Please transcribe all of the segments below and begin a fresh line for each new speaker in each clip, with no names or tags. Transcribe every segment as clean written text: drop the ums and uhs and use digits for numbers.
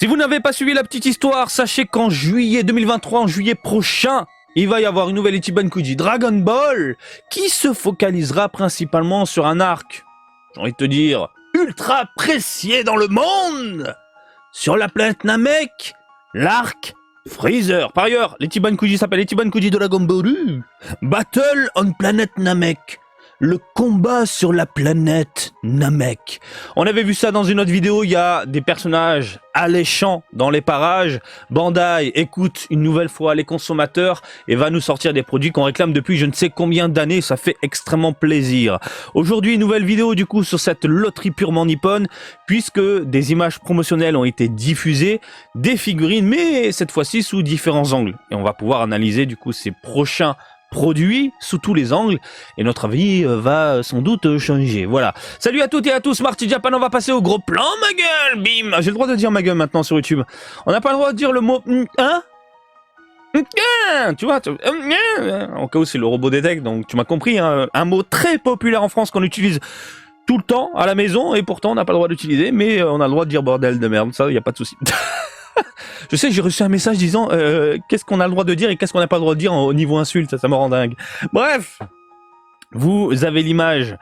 Si vous n'avez pas suivi la petite histoire, sachez qu'en juillet 2023, en juillet prochain, il va y avoir une nouvelle Ichiban Kuji Dragon Ball qui se focalisera principalement sur un arc, j'ai envie de te dire, ultra apprécié dans le monde, sur la planète Namek, l'arc Freezer. Par ailleurs, l'Ichiban Kuji s'appelle Ichiban Kuji Dragon Ball Battle on Planet Namek. Le combat sur la planète Namek. On avait vu ça dans une autre vidéo, il y a des personnages alléchants dans les parages. Bandai écoute une nouvelle fois les consommateurs et va nous sortir des produits qu'on réclame depuis je ne sais combien d'années, ça fait extrêmement plaisir. Aujourd'hui, une nouvelle vidéo du coup sur cette loterie purement nippone, puisque des images promotionnelles ont été diffusées, des figurines, mais cette fois-ci sous différents angles. Et on va pouvoir analyser du coup ces prochains produit sous tous les angles et notre avis va sans doute changer. Voilà. Salut à toutes et à tous, Marty Japan, on va passer au gros plan, ma gueule. Bim. J'ai le droit de dire ma gueule maintenant sur YouTube. On n'a pas le droit de dire le mot hein. Tu vois, en cas où c'est le robot détecte, donc tu m'as compris, hein, un mot très populaire en France qu'on utilise tout le temps à la maison et pourtant on n'a pas le droit d'utiliser, mais on a le droit de dire bordel de merde, ça y a pas de souci. Je sais, j'ai reçu un message disant qu'est-ce qu'on a le droit de dire et qu'est-ce qu'on n'a pas le droit de dire au niveau insulte, ça me rend dingue. Bref, vous avez l'image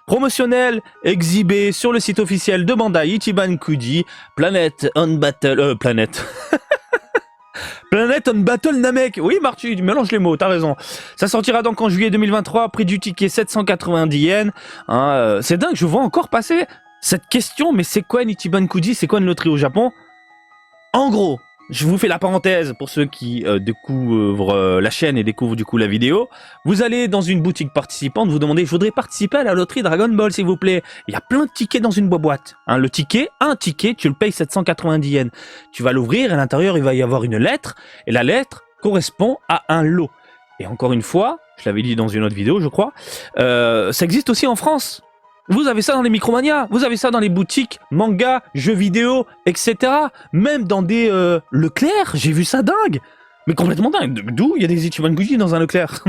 promotionnelle exhibée sur le site officiel de Bandai Ichiban Kuji, Planet on Battle... Planète on Battle Namek. Oui, Marty, tu mélanges les mots, t'as raison. Ça sortira donc en juillet 2023, prix du ticket 790 yens. Hein, c'est dingue, je vois encore passer cette question, mais c'est quoi une Ichiban Kuji? C'est quoi une loterie au Japon? En gros, je vous fais la parenthèse pour ceux qui découvrent la chaîne et découvrent du coup la vidéo. Vous allez dans une boutique participante, vous demandez « Je voudrais participer à la loterie Dragon Ball, s'il vous plaît. » Il y a plein de tickets dans une boîte. Hein, le ticket, un ticket, tu le payes 790 yens. Tu vas l'ouvrir, à l'intérieur, il va y avoir une lettre. Et la lettre correspond à un lot. Et encore une fois, je l'avais dit dans une autre vidéo, je crois, ça existe aussi en France. Vous avez ça dans les Micromania, vous avez ça dans les boutiques, manga, jeux vidéo, etc. Même dans des Leclerc, j'ai vu ça dingue. Mais complètement dingue. D'où il y a des Ichiban Kuji dans un Leclerc.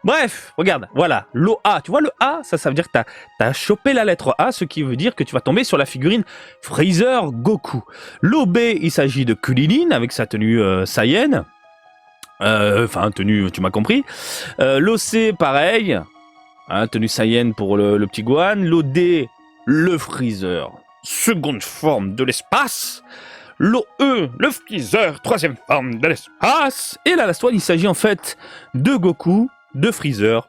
Bref, regarde, voilà, l'OA. Tu vois le A, ça veut dire que t'as chopé la lettre A, ce qui veut dire que tu vas tomber sur la figurine Freezer Goku. L'OB, il s'agit de Kulilin avec sa tenue Saiyan. Enfin, tenue, tu m'as compris. L'OC, pareil. Hein, tenue Saiyan pour le petit Gohan. L'OD, le Freezer, seconde forme de l'espace. L'OE, le Freezer, troisième forme de l'espace. Et là, la toile, il s'agit en fait de Goku, de Freezer,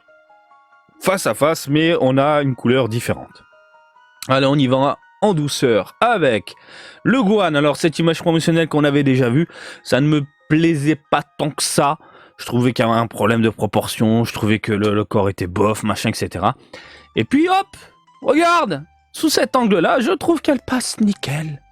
face à face, mais on a une couleur différente. Allez, on y va en douceur avec le Gohan. Alors, cette image promotionnelle qu'on avait déjà vue, ça ne me plaisait pas tant que ça. Je trouvais qu'il y avait un problème de proportion, je trouvais que le corps était bof, machin, etc. Et puis hop, regarde, sous cet angle-là, je trouve qu'elle passe nickel.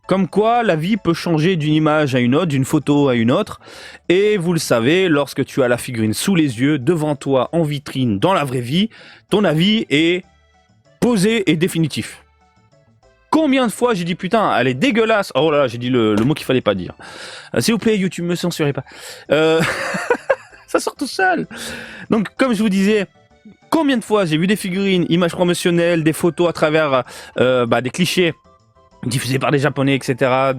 Comme quoi, la vie peut changer d'une image à une autre, d'une photo à une autre. Et vous le savez, lorsque tu as la figurine sous les yeux, devant toi, en vitrine, dans la vraie vie, ton avis est posé et définitif. Combien de fois j'ai dit putain, elle est dégueulasse. Oh là là, j'ai dit le mot qu'il fallait pas dire. S'il vous plaît, YouTube, me censurez pas. Ça sort tout seul. Donc, comme je vous disais, combien de fois j'ai vu des figurines, images promotionnelles, des photos à travers des clichés diffusés par des Japonais, etc.,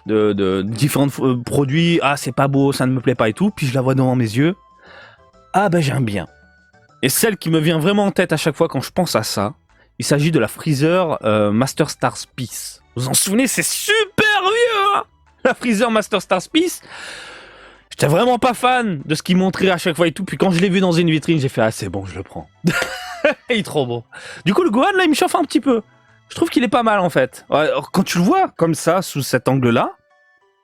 de différents produits. Ah, c'est pas beau, ça ne me plaît pas et tout. Puis je la vois devant mes yeux. Ah ben j'aime bien. Et celle qui me vient vraiment en tête à chaque fois quand je pense à ça, il s'agit de la Freezer Master Stars Peace. Vous vous en souvenez, c'est super vieux, hein, la Freezer Master Stars Peace. J'étais vraiment pas fan de ce qu'il montrait à chaque fois et tout. Puis quand je l'ai vu dans une vitrine, j'ai fait « Ah, c'est bon, je le prends. » Il est trop beau. Du coup, le Gohan, là, il me chauffe un petit peu. Je trouve qu'il est pas mal, en fait. Alors, quand tu le vois comme ça, sous cet angle-là,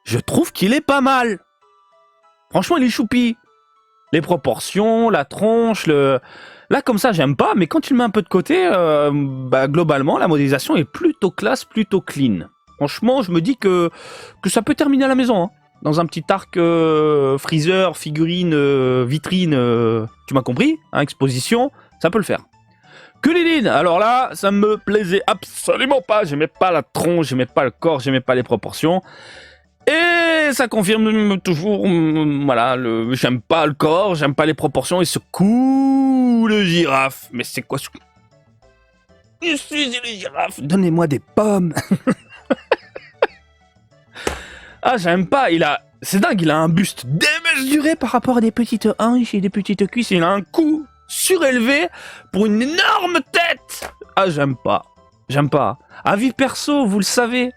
je trouve qu'il est pas mal. Franchement, il est choupi. Les proportions, la tronche, Là, comme ça, j'aime pas, mais quand tu le mets un peu de côté, globalement, la modélisation est plutôt classe, plutôt clean. Franchement, je me dis que ça peut terminer à la maison, hein. Dans un petit arc Freezer, figurine, vitrine, tu m'as compris, hein, exposition, ça peut le faire. Kulilin, alors là, ça me plaisait absolument pas, j'aimais pas la tronche, j'aimais pas le corps, j'aimais pas les proportions. Et ça confirme toujours, voilà, j'aime pas le corps, j'aime pas les proportions et ce coup de girafe. Mais c'est quoi ce coup? Je suis une girafe, donnez-moi des pommes. Ah, j'aime pas, c'est dingue, il a un buste démesuré par rapport à des petites hanches et des petites cuisses. Il a un cou surélevé pour une énorme tête. Ah, j'aime pas. J'aime pas. Avis perso, vous le savez.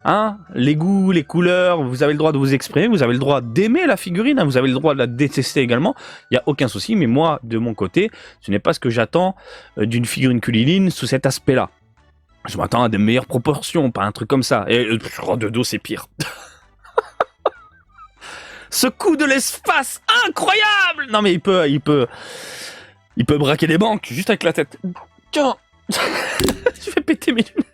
Hein, les goûts, les couleurs, vous avez le droit de vous exprimer, vous avez le droit d'aimer la figurine, hein, vous avez le droit de la détester également, il n'y a aucun souci, mais moi, de mon côté, ce n'est pas ce que j'attends d'une figurine Kulilin sous cet aspect-là. Je m'attends à de meilleures proportions, pas un truc comme ça. Et de dos, c'est pire. Ce coup de l'espace, incroyable! Non mais il peut braquer des banques juste avec la tête. Tiens, je vais péter mes lunettes.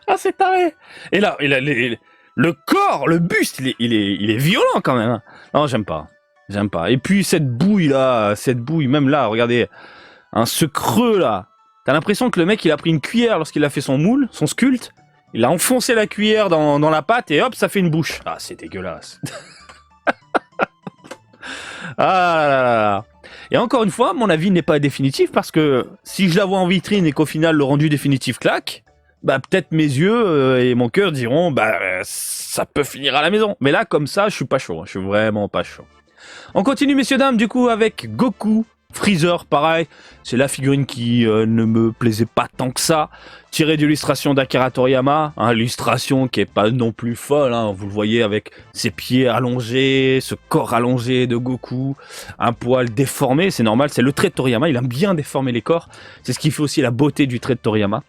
Ah, c'est taré. Et là, le corps, le buste, il est violent quand même. Hein. Non, j'aime pas. Et puis cette bouille, même là, regardez, hein, ce creux là. T'as l'impression que le mec, il a pris une cuillère lorsqu'il a fait son moule, son sculpte. Il a enfoncé la cuillère dans la pâte et hop, ça fait une bouche. Ah, c'est dégueulasse. Ah là là là. Et encore une fois, mon avis n'est pas définitif parce que si je la vois en vitrine et qu'au final le rendu définitif claque, bah peut-être mes yeux et mon cœur diront bah ça peut finir à la maison. Mais là, comme ça, je suis pas chaud. Je suis vraiment pas chaud. On continue, messieurs dames, du coup avec Goku. Freezer, pareil, c'est la figurine qui ne me plaisait pas tant que ça. Tirée d'illustration d'Akira Toriyama, hein, illustration qui est pas non plus folle, hein, vous le voyez avec ses pieds allongés, ce corps allongé de Goku, un poil déformé, c'est normal, c'est le trait de Toriyama, il aime bien déformer les corps, c'est ce qui fait aussi la beauté du trait de Toriyama.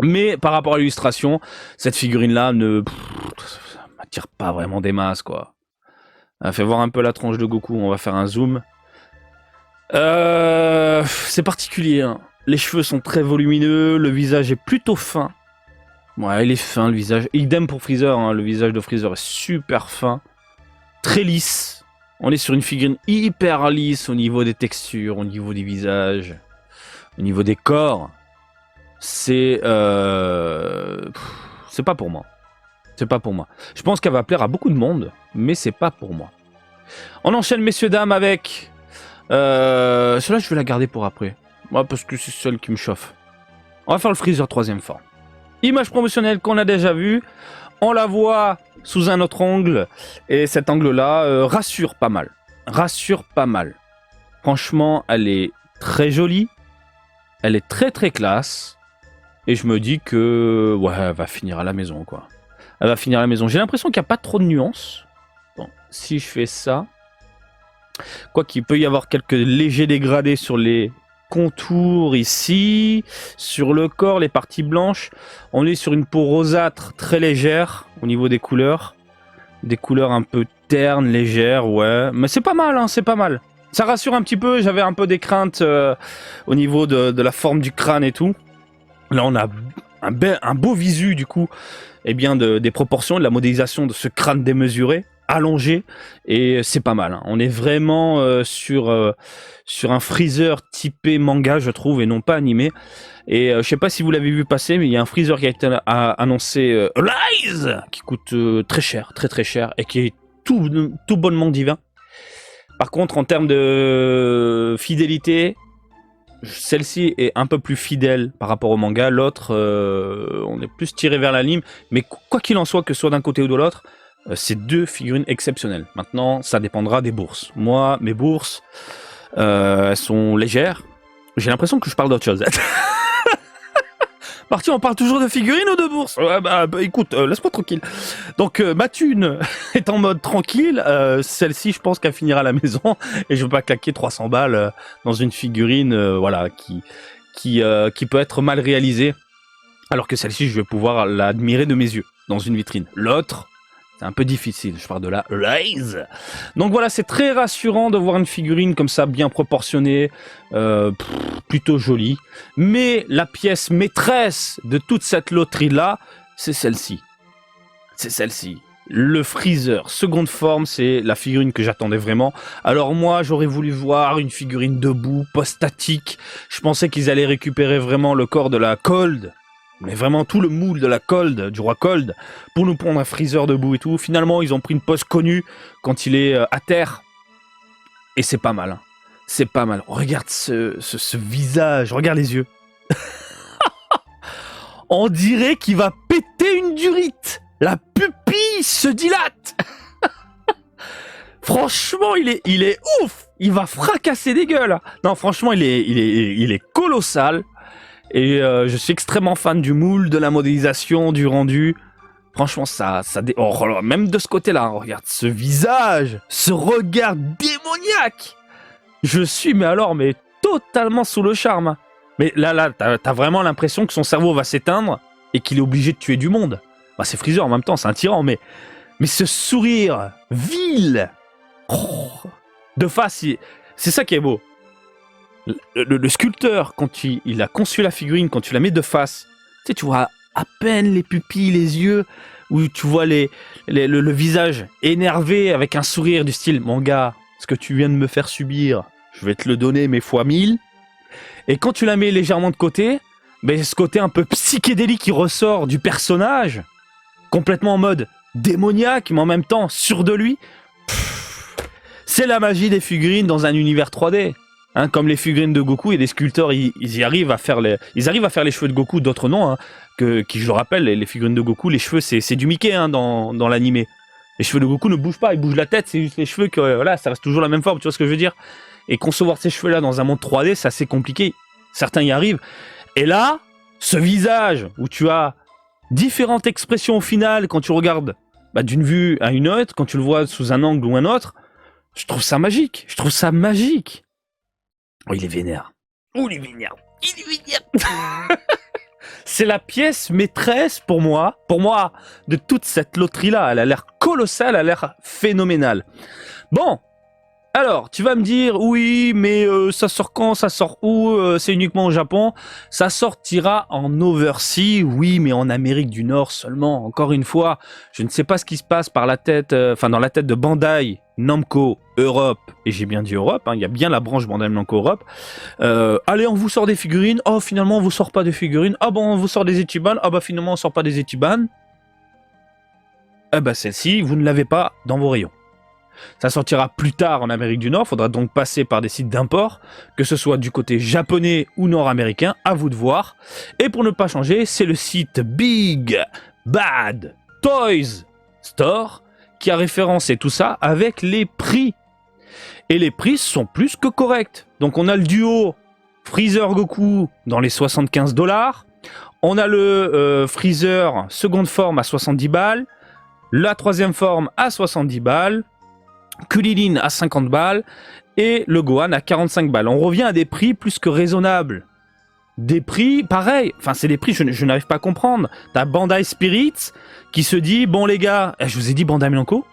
Mais par rapport à l'illustration, cette figurine-là ne m'attire pas vraiment des masses, quoi. Fait voir un peu la tronche de Goku, on va faire un zoom. C'est particulier, hein. Les cheveux sont très volumineux, le visage est plutôt fin. Ouais, il est fin le visage. Idem pour Freezer, hein. Le visage de Freezer est super fin. Très lisse. On est sur une figurine hyper lisse au niveau des textures, au niveau des visages, au niveau des corps. C'est pas pour moi. C'est pas pour moi. Je pense qu'elle va plaire à beaucoup de monde, mais c'est pas pour moi. On enchaîne, messieurs, dames, avec... Celle-là, je vais la garder pour après. Ouais, parce que c'est celle qui me chauffe. On va faire le Freezer 3ème forme. Image promotionnelle qu'on a déjà vue. On la voit sous un autre angle. Et cet angle-là rassure pas mal. Franchement, elle est très jolie. Elle est très très classe. Et je me dis que... ouais, elle va finir à la maison, quoi. Elle va finir à la maison. J'ai l'impression qu'il n'y a pas trop de nuances. Bon, si je fais ça... Quoi qu'il peut y avoir quelques légers dégradés sur les contours ici, sur le corps, les parties blanches. On est sur une peau rosâtre très légère au niveau des couleurs. Des couleurs un peu ternes, légères, ouais. Mais c'est pas mal, hein, c'est pas mal. Ça rassure un petit peu, j'avais un peu des craintes au niveau de la forme du crâne et tout. Là, on a un beau visu, du coup, et bien des proportions, de la modélisation de ce crâne démesuré. Allongé, et c'est pas mal, hein. On est vraiment sur un Freezer typé manga, je trouve, et non pas animé. Et je sais pas si vous l'avez vu passer, mais il y a un Freezer qui a été annoncé Rise, qui coûte très cher, très très cher, et qui est tout bonnement divin. Par contre, en termes de fidélité, celle-ci est un peu plus fidèle par rapport au manga. L'autre, on est plus tiré vers la ligne, mais quoi qu'il en soit, que ce soit d'un côté ou de l'autre, c'est deux figurines exceptionnelles. Maintenant, ça dépendra des bourses. Moi, mes bourses, elles sont légères. J'ai l'impression que je parle d'autre chose. Marty, on parle toujours de figurines ou de bourses? Ouais, bah écoute, laisse-moi tranquille. Donc, ma thune est en mode tranquille. Celle-ci, je pense qu'elle finira à la maison. Et je veux pas claquer 300 balles dans une figurine voilà, qui peut être mal réalisée. Alors que celle-ci, je vais pouvoir l'admirer de mes yeux dans une vitrine. L'autre... c'est un peu difficile, je parle de la Rise. Donc voilà, c'est très rassurant de voir une figurine comme ça, bien proportionnée, plutôt jolie. Mais la pièce maîtresse de toute cette loterie-là, c'est celle-ci. C'est celle-ci. Le Freezer, seconde forme, c'est la figurine que j'attendais vraiment. Alors moi, j'aurais voulu voir une figurine debout, post-statique. Je pensais qu'ils allaient récupérer vraiment le corps de la Cold, mais vraiment tout le moule de la Cold, du roi Cold, pour nous prendre un Freezer debout et tout. Finalement, ils ont pris une pose connue quand il est à terre. Et c'est pas mal. Hein. C'est pas mal. Regarde ce visage, regarde les yeux. On dirait qu'il va péter une durite. La pupille il se dilate. Franchement, il est ouf. Il va fracasser des gueules. Non, franchement, il est colossal. Et je suis extrêmement fan du moule, de la modélisation, du rendu. Franchement, oh, même de ce côté-là, hein, regarde ce visage, ce regard démoniaque. Je suis, mais totalement sous le charme. Mais là, t'as vraiment l'impression que son cerveau va s'éteindre et qu'il est obligé de tuer du monde. Bah, c'est Freezer en même temps, c'est un tyran, mais ce sourire vil, de face, c'est ça qui est beau. Le sculpteur, quand il a conçu la figurine, quand tu la mets de face, tu vois à peine les pupilles, les yeux, où tu vois le visage énervé avec un sourire du style « Mon gars, ce que tu viens de me faire subir, je vais te le donner mais fois 1000 ». Et quand tu la mets légèrement de côté, ce côté un peu psychédélique qui ressort du personnage, complètement en mode démoniaque, mais en même temps sûr de lui. C'est la magie des figurines dans un univers 3D. Hein, comme les figurines de Goku, et des sculpteurs, ils arrivent à faire les cheveux de Goku, d'autres non. Hein, qui, je le rappelle, les figurines de Goku, les cheveux, c'est du Mickey hein, dans l'animé. Les cheveux de Goku ne bougent pas, ils bougent la tête, c'est juste les cheveux que voilà, ça reste toujours la même forme, tu vois ce que je veux dire. Et concevoir ces cheveux-là dans un monde 3D, c'est assez compliqué. Certains y arrivent. Et là, ce visage où tu as différentes expressions au final quand tu regardes d'une vue à une autre, quand tu le vois sous un angle ou un autre, je trouve ça magique. Oh, il est vénère. Il est vénère. C'est la pièce maîtresse pour moi, de toute cette loterie-là. Elle a l'air colossale, elle a l'air phénoménale. Bon, alors, tu vas me dire, oui, mais ça sort quand, ça sort où, c'est uniquement au Japon. Ça sortira en overseas, oui, mais en Amérique du Nord seulement. Encore une fois, je ne sais pas ce qui se passe dans la tête de Bandai Namco Europe, et j'ai bien dit Europe, hein, il y a bien la branche Bandai Namco Europe. Allez, on vous sort des figurines. Oh, finalement, on vous sort pas des figurines. Ah bon, on vous sort des Ichiban. Ah bah finalement, on sort pas des Ichiban. Celle-ci, vous ne l'avez pas dans vos rayons. Ça sortira plus tard en Amérique du Nord, faudra donc passer par des sites d'import, que ce soit du côté japonais ou nord-américain, à vous de voir. Et pour ne pas changer, c'est le site Big Bad Toys Store qui a référencé tout ça avec les prix. Et les prix sont plus que corrects. Donc on a le duo Freezer Goku dans les 75 $. On a le Freezer seconde forme à 70 balles. La troisième forme à 70 balles. Kulilin à 50 balles et le Gohan à 45 balles. On revient à des prix plus que raisonnables. Des prix, pareil, enfin c'est des prix, je n'arrive pas à comprendre. T'as Bandai Spirits qui se dit, bon les gars, je vous ai dit Bandai Namco.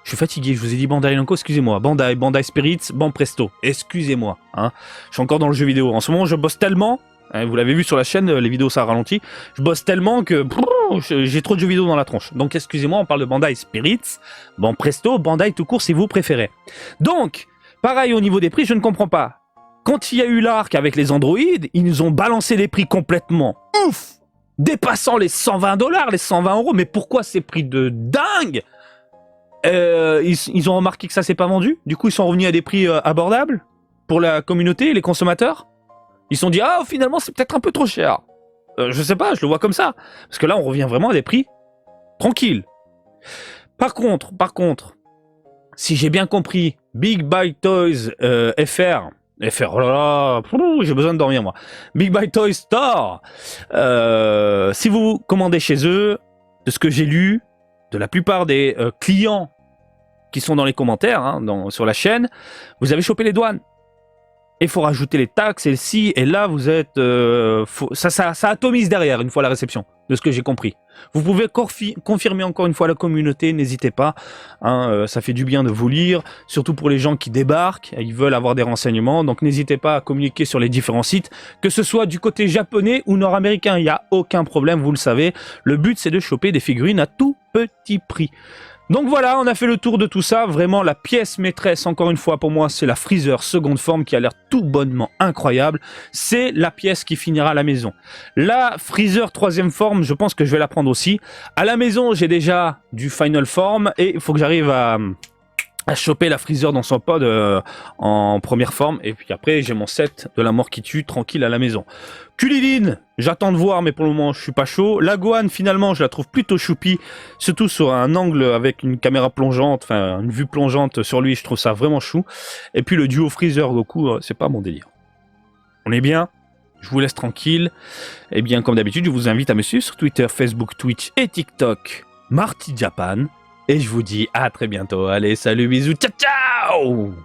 Je suis fatigué, je vous ai dit Bandai Namco, excusez-moi. Bandai Spirits, bon presto, excusez-moi. Hein. Je suis encore dans le jeu vidéo. En ce moment, je bosse tellement, vous l'avez vu sur la chaîne, les vidéos ça ralentit. Je bosse tellement que j'ai trop de jeux vidéo dans la tronche. Donc excusez-moi, on parle de Bandai Spirits. Bon presto, Bandai tout court si vous préférez. Donc, pareil au niveau des prix, je ne comprends pas. Quand il y a eu l'arc avec les androïdes, ils nous ont balancé des prix complètement ouf, dépassant les 120 $, les 120 €. Mais pourquoi ces prix de dingue? Ils ont remarqué que ça s'est pas vendu. Du coup, ils sont revenus à des prix abordables pour la communauté et les consommateurs. Ils se sont dit, ah, finalement, c'est peut-être un peu trop cher. Je sais pas, je le vois comme ça. Parce que là, on revient vraiment à des prix tranquilles. Par contre, si j'ai bien compris, Big Bad Toys FR, oh là là, j'ai besoin de dormir, moi. Big Bad Toys Store, si vous commandez chez eux, de ce que j'ai lu, de la plupart des clients qui sont dans les commentaires, hein, sur la chaîne, vous avez chopé les douanes. Et il faut rajouter les taxes et le ci, et là vous êtes... ça atomise derrière, une fois la réception, de ce que j'ai compris. Vous pouvez confirmer encore une fois à la communauté, n'hésitez pas, hein, ça fait du bien de vous lire, surtout pour les gens qui débarquent, ils veulent avoir des renseignements, donc n'hésitez pas à communiquer sur les différents sites, que ce soit du côté japonais ou nord-américain, il n'y a aucun problème, vous le savez. Le but c'est de choper des figurines à tout petit prix. Donc voilà, on a fait le tour de tout ça. Vraiment, la pièce maîtresse, encore une fois, pour moi, c'est la Freezer seconde forme qui a l'air tout bonnement incroyable. C'est la pièce qui finira à la maison. La Freezer troisième forme, je pense que je vais la prendre aussi. À la maison, j'ai déjà du Final Form et il faut que j'arrive à à choper la Freezer dans son pod en première forme. Et puis après, j'ai mon set de la mort qui tue, tranquille à la maison. Kulilin, j'attends de voir, mais pour le moment, je suis pas chaud. La Gohan, finalement, je la trouve plutôt choupi, surtout sur un angle avec une caméra plongeante, enfin une vue plongeante sur lui, je trouve ça vraiment chou. Et puis le duo Freezer-Goku, c'est pas mon délire. On est bien, je vous laisse tranquille. Et bien, comme d'habitude, je vous invite à me suivre sur Twitter, Facebook, Twitch et TikTok, Marty Japan. Et je vous dis à très bientôt. Allez, salut, bisous, ciao, ciao!